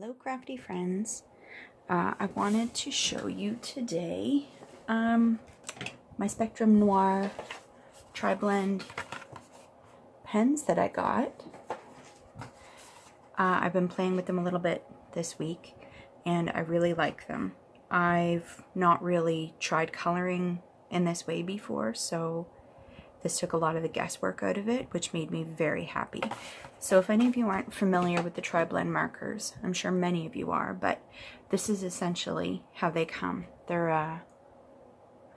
Hello crafty friends. I wanted to show you today my Spectrum Noir Triblend pens that I got. I've been playing with them a little bit this week and I really like them. I've not really tried coloring in this way before, so this took a lot of the guesswork out of it, which made me very happy. So if any of you aren't familiar with the Triblend markers, I'm sure many of you are, but this is essentially how they come. They're a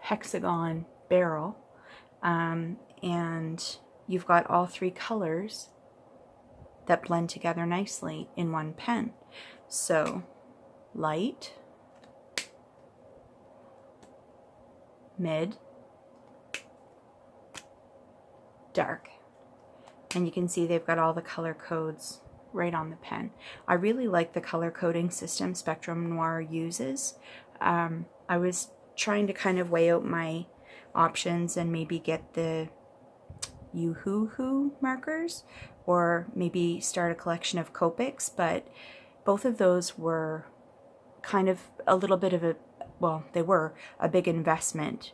hexagon barrel, and you've got all three colors that blend together nicely in one pen. So light, mid, dark. And you can see they've got all the color codes right on the pen. I really like the color coding system Spectrum Noir uses. I was trying to kind of weigh out my options and maybe get the Yoo-hoo-hoo markers or maybe start a collection of Copics, but both of those were kind of a little bit of a, well, they were a big investment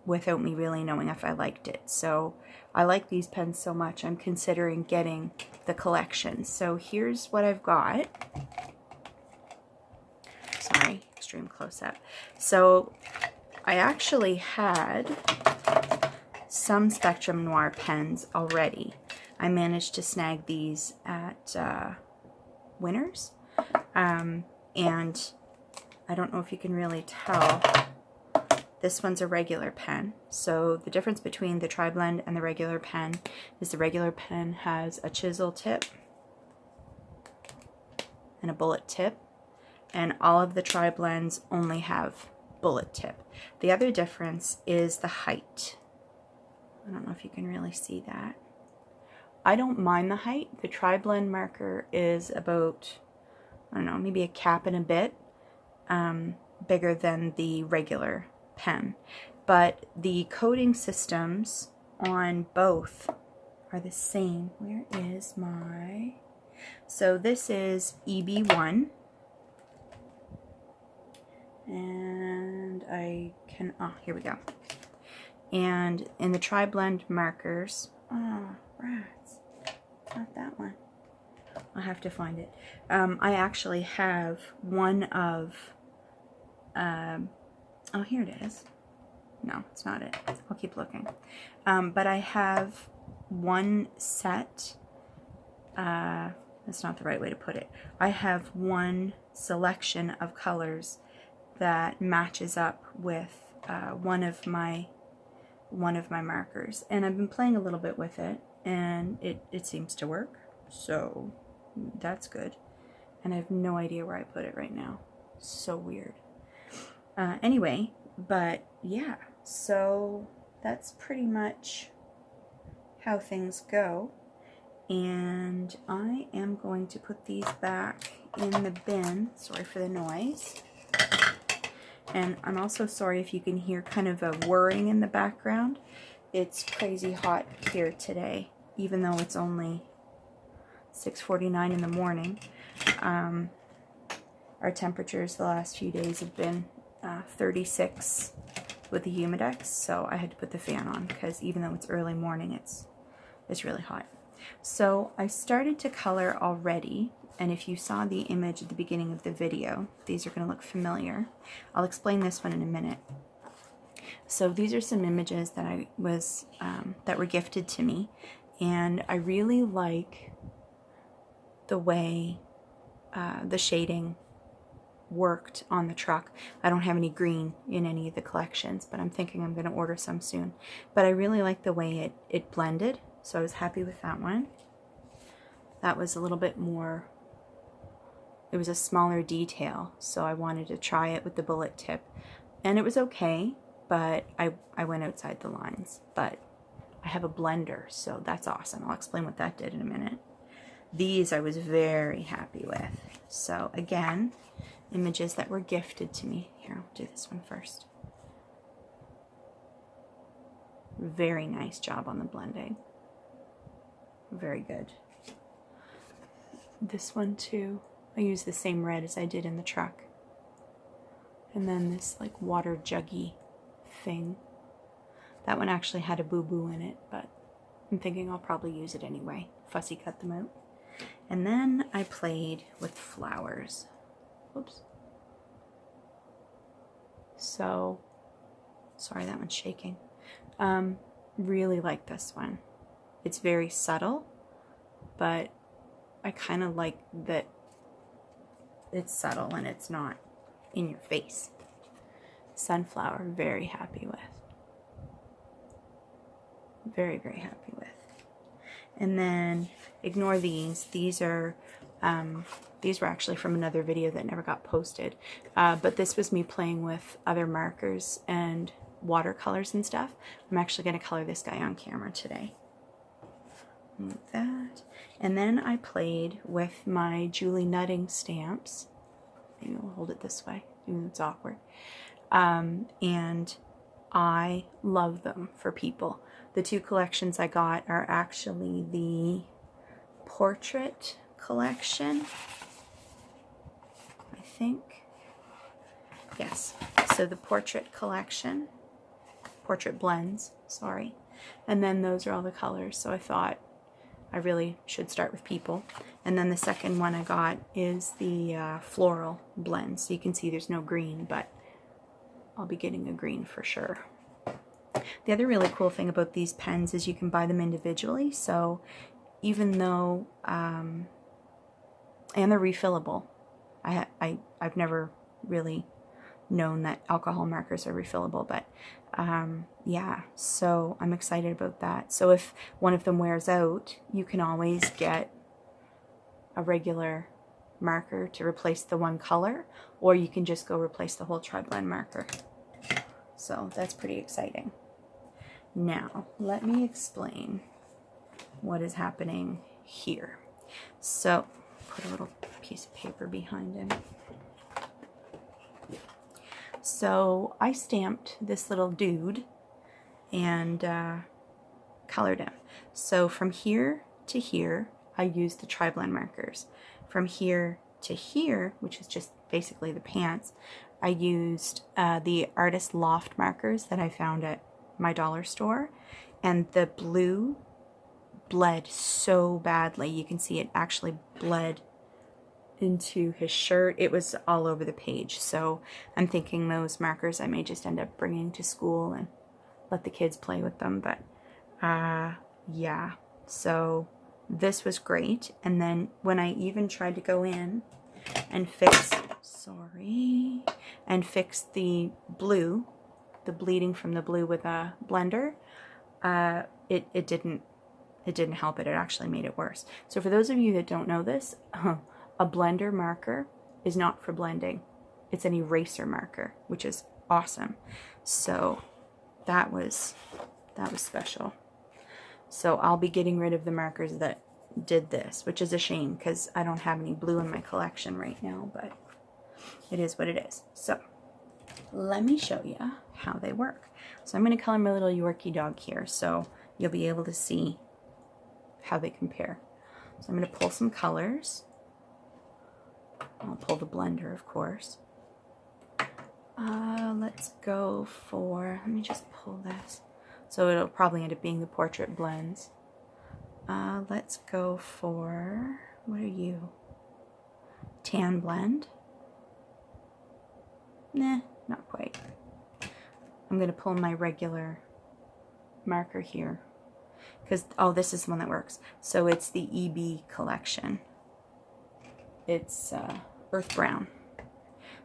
without me really knowing if I liked it. So I like these pens so much, I'm considering getting the collection. So here's what I've got. Sorry, extreme close-up. So I actually had some Spectrum Noir pens already. I managed to snag these at Winners. And I don't know if you can really tell, this one's a regular pen. So the difference between the Triblend and the regular pen is the regular pen has a chisel tip and a bullet tip, and all of the Triblends only have bullet tip. The other difference is the height. I don't know if you can really see that. I don't mind the height. The Triblend marker is about, I don't know, maybe a cap and a bit bigger than the regular pen, but the coding systems on both are the same. Where is my, so this is EB1, and I can, oh, here we go. And in the Triblend markers, oh rats, not that one, I'll have to find it. I actually have one of oh, here it is. No, it's not it. I'll keep looking. But I have one set, that's not the right way to put it. I have one selection of colors that matches up with one of my markers. And I've been playing a little bit with it, and it seems to work. So that's good. And I have no idea where I put it right now. So weird. Anyway, but yeah, so that's pretty much how things go. And I am going to put these back in the bin. Sorry for the noise. And I'm also sorry if you can hear kind of a whirring in the background. It's crazy hot here today, even though it's only 6:49 in the morning. Our temperatures the last few days have been 36 with the humidex, so I had to put the fan on because even though it's early morning, it's really hot. So I started to color already, and if you saw the image at the beginning of the video, these are going to look familiar. I'll explain this one in a minute. So these are some images that I was that were gifted to me, and I really like the way the shading worked on the truck. I don't have any green in any of the collections, but I'm thinking I'm going to order some soon. But I really like the way it blended, so I was happy with that one. That was a little bit more, it was a smaller detail, so I wanted to try it with the bullet tip. And it was okay, but I went outside the lines. But I have a blender, so that's awesome. I'll explain what that did in a minute. These I was very happy with. So again, images that were gifted to me. Here, I'll do this one first. Very nice job on the blending. Very good. This one too. I use the same red as I did in the truck. And then this like water juggy thing. That one actually had a boo-boo in it, but I'm thinking I'll probably use it anyway. Fussy cut them out. And then I played with flowers. Whoops. So, sorry, that one's shaking. Really like this one. It's very subtle, but I kind of like that it's subtle and it's not in your face. Sunflower, very happy with. Very, very happy with. And then ignore these. These are these were actually from another video that never got posted. But this was me playing with other markers and watercolors and stuff. I'm actually going to color this guy on camera today. Like that. And then I played with my Julie Nutting stamps. Maybe we'll hold it this way, even though it's awkward. And I love them for people. The two collections I got are actually the portrait collection, I think. Yes, so the portrait collection, portrait blends, sorry. And then those are all the colors, so I thought I really should start with people. And then the second one I got is the Floral Blend. So you can see there's no green, but I'll be getting a green for sure. The other really cool thing about these pens is you can buy them individually. So even though, and they're refillable. I've never really known that alcohol markers are refillable, but yeah, so I'm excited about that. So if one of them wears out, you can always get a regular marker to replace the one color, or you can just go replace the whole Triblend marker. So that's pretty exciting. Now, let me explain what is happening here. So, put a little piece of paper behind him. So, I stamped this little dude and colored him. So, from here to here, I used the Triblend markers. From here to here, which is just basically the pants, I used the Artist Loft markers that I found at my dollar store, and the blue bled so badly. You can see it actually bled into his shirt. It was all over the page. So I'm thinking those markers I may just end up bringing to school and let the kids play with them. But yeah, so this was great. And then when I even tried to go in and fix, and fix the blue, the bleeding from the blue with a blender, it didn't help it. It actually made it worse. So for those of you that don't know this, a blender marker is not for blending. It's an eraser marker, which is awesome. So that was special. So I'll be getting rid of the markers that did this, which is a shame because I don't have any blue in my collection right now, but it is what it is. So let me show you how they work. So I'm going to color my little Yorkie dog here, so you'll be able to see how they compare. So I'm going to pull some colors. I'll pull the blender, of course. Let's go for, let me just pull this. So it'll probably end up being the portrait blends. Let's go for, what are you? Tan blend? Nah, not quite. I'm going to pull my regular marker here. Because, oh, this is the one that works. So it's the EB collection. It's Earth Brown.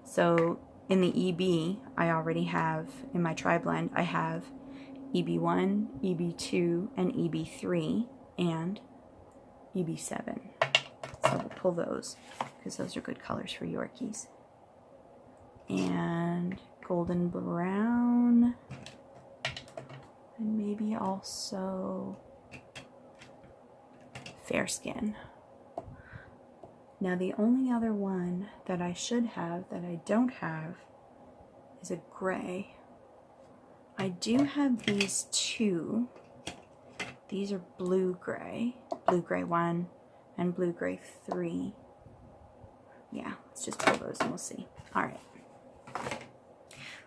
So in the EB, I already have, in my Triblend, I have EB1, EB2, and EB3, and EB7. So we'll pull those, because those are good colors for Yorkies. And golden brown, and maybe also fair skin. Now the only other one that I should have that I don't have is a gray. I do have these two. These are blue gray 1 and blue gray 3. Yeah, let's just pull those and we'll see. All right.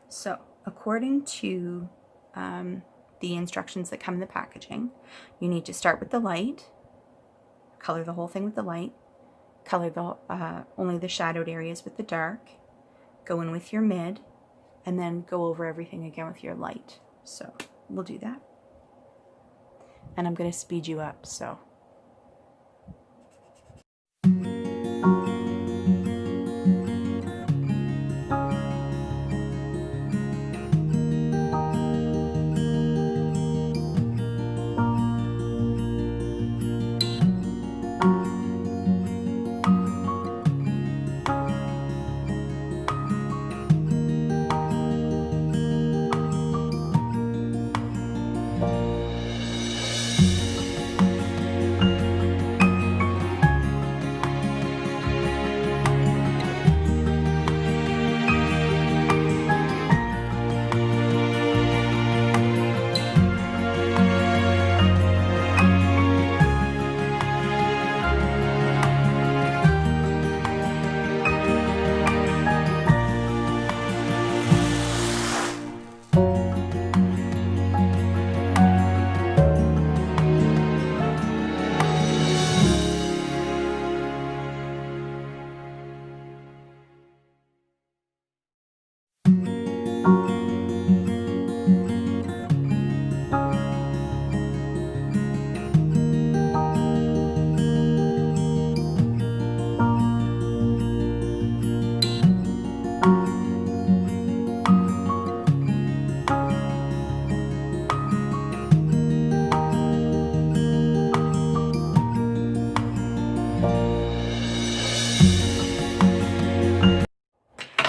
So according to the instructions that come in the packaging, you need to start with the light, color the whole thing with the light, color the only the shadowed areas with the dark, go in with your mid, and then go over everything again with your light. So we'll do that. And I'm going to speed you up, so.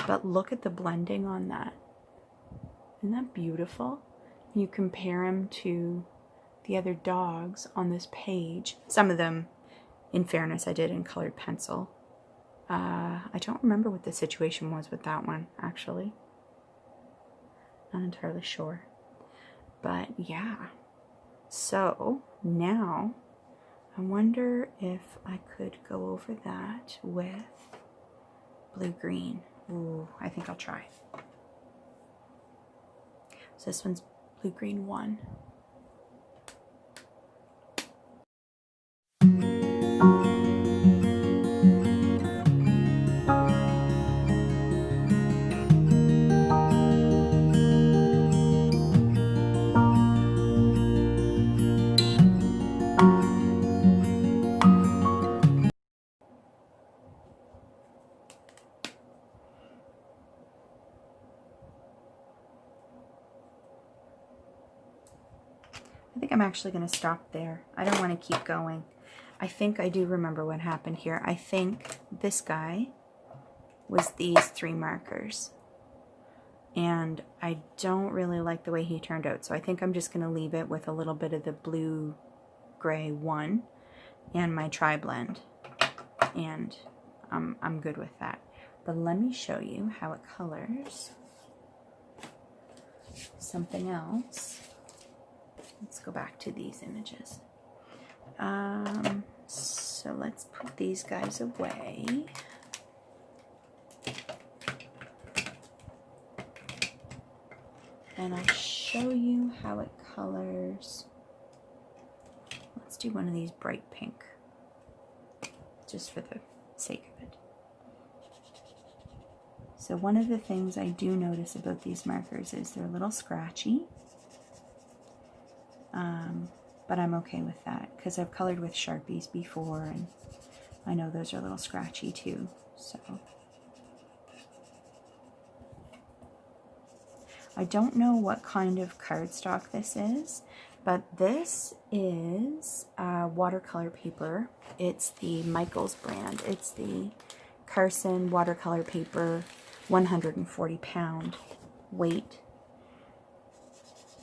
But look at the blending on that. Isn't that beautiful? You compare them to the other dogs on this page. Some of them, in fairness, I did in colored pencil. I don't remember what the situation was with that one, actually. Not entirely sure. But yeah. So now I wonder if I could go over that with blue-green. Ooh, I think I'll try. So this one's blue-green 1. I think I'm actually going to stop there. I don't want to keep going. I think I do remember what happened here. I think this guy was these 3 markers. And I don't really like the way he turned out. So I think I'm just going to leave it with a little bit of the blue-gray 1 and my Triblend. And I'm good with that. But let me show you how it colors something else. Let's go back to these images. So let's put these guys away. And I'll show you how it colors. Let's do one of these bright pink, just for the sake of it. So one of the things I do notice about these markers is they're a little scratchy. But I'm okay with that because I've colored with Sharpies before and I know those are a little scratchy too. So I don't know what kind of cardstock this is, but this is watercolor paper. It's the Michaels brand. It's the Carson watercolor paper, 140-pound weight.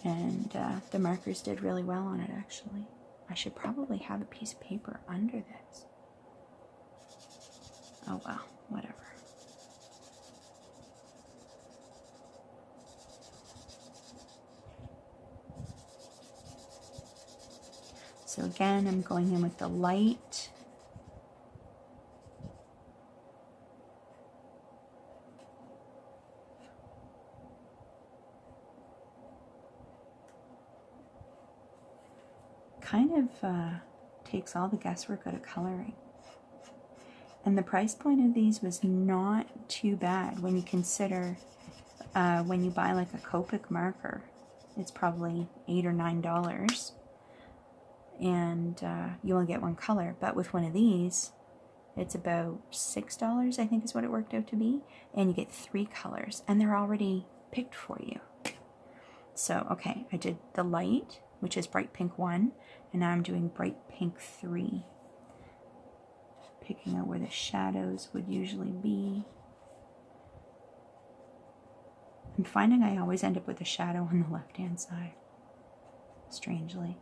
And the markers did really well on it, actually. I should probably have a piece of paper under this. Oh well, whatever. So again, I'm going in with the light. kind of takes all the guesswork out of coloring. And the price point of these was not too bad when you consider when you buy like a Copic marker, it's probably $8 or $9, and you only get one color. But with one of these, it's about $6, I think is what it worked out to be, and you get 3 colors, and they're already picked for you. So, okay, I did the light, which is bright pink 1, and now I'm doing bright pink 3. Picking out where the shadows would usually be. I'm finding I always end up with a shadow on the left-hand side, strangely.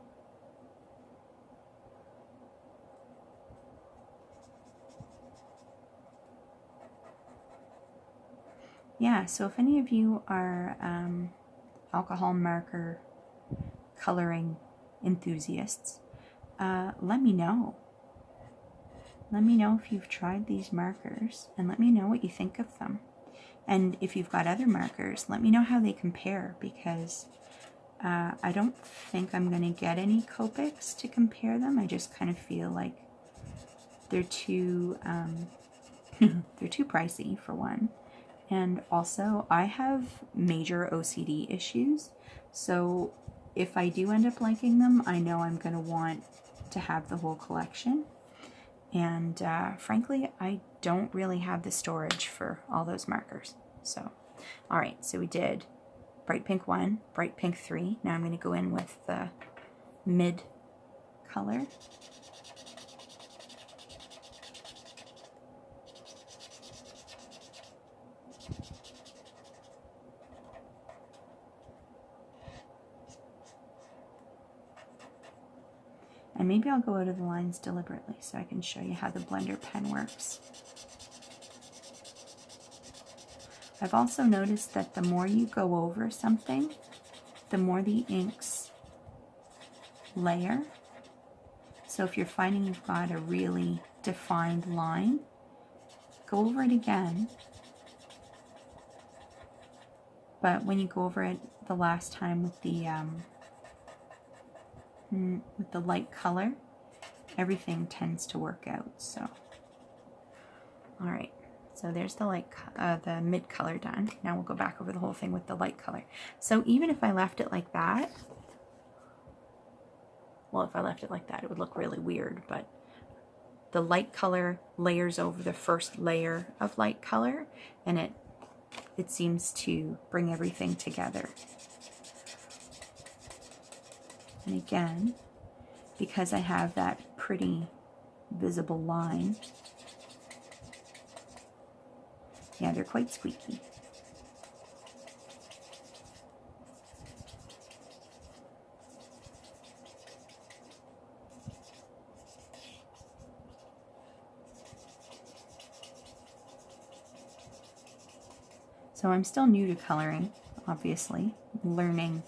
Yeah, so if any of you are alcohol marker coloring enthusiasts, let me know. Let me know if you've tried these markers, and let me know what you think of them. And if you've got other markers, let me know how they compare, because I don't think I'm going to get any Copics to compare them. I just kind of feel like they're too they're too pricey, for one. And also, I have major OCD issues, so if I do end up liking them, I know I'm going to want to have the whole collection. And frankly, I don't really have the storage for all those markers. So, all right, so we did bright pink 1, bright pink 3. Now I'm going to go in with the mid color. And maybe I'll go out of the lines deliberately so I can show you how the blender pen works. I've also noticed that the more you go over something, the more the inks layer. So if you're finding you've got a really defined line, go over it again. But when you go over it the last time with the light color, everything tends to work out. So, all right. So there's the the mid color done. Now we'll go back over the whole thing with the light color. So even if I left it like that, well, if I left it like that, it would look really weird, but the light color layers over the first layer of light color, and it seems to bring everything together. And again, because I have that pretty visible line, yeah, they're quite squeaky. So I'm still new to coloring, obviously, learning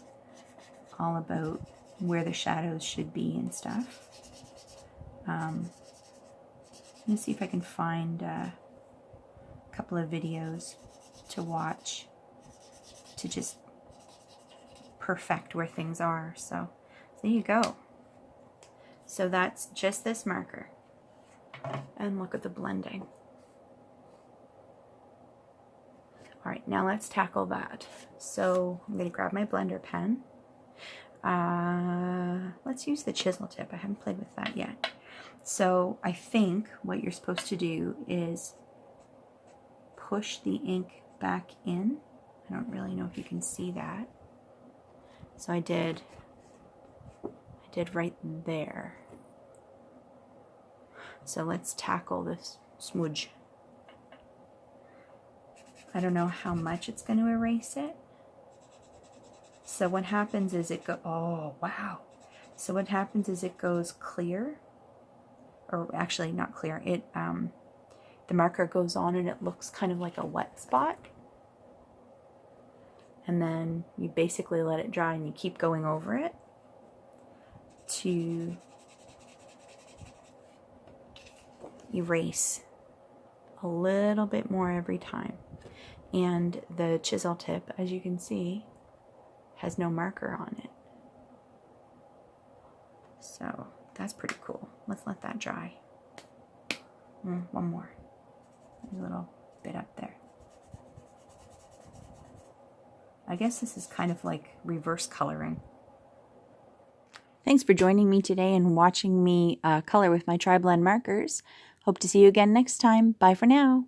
all about where the shadows should be and stuff. Let me see if I can find a couple of videos to watch to just perfect where things are. So there you go. So that's just this marker. And look at the blending. All right, now let's tackle that. So I'm going to grab my blender pen. Let's use the chisel tip. I haven't played with that yet. So I think what you're supposed to do is push the ink back in. I don't really know if you can see that. So I did right there. So let's tackle this smudge. I don't know how much it's going to erase it. So what happens is oh wow. So what happens is it goes clear, or actually not clear. The marker goes on and it looks kind of like a wet spot. And then you basically let it dry and you keep going over it to erase a little bit more every time. And the chisel tip, as you can see, has no marker on it. So that's pretty cool. Let's let that dry. One more. There's a little bit up there. I guess this is kind of like reverse coloring. Thanks for joining me today and watching me color with my Triblend markers. Hope to see you again next time. Bye for now.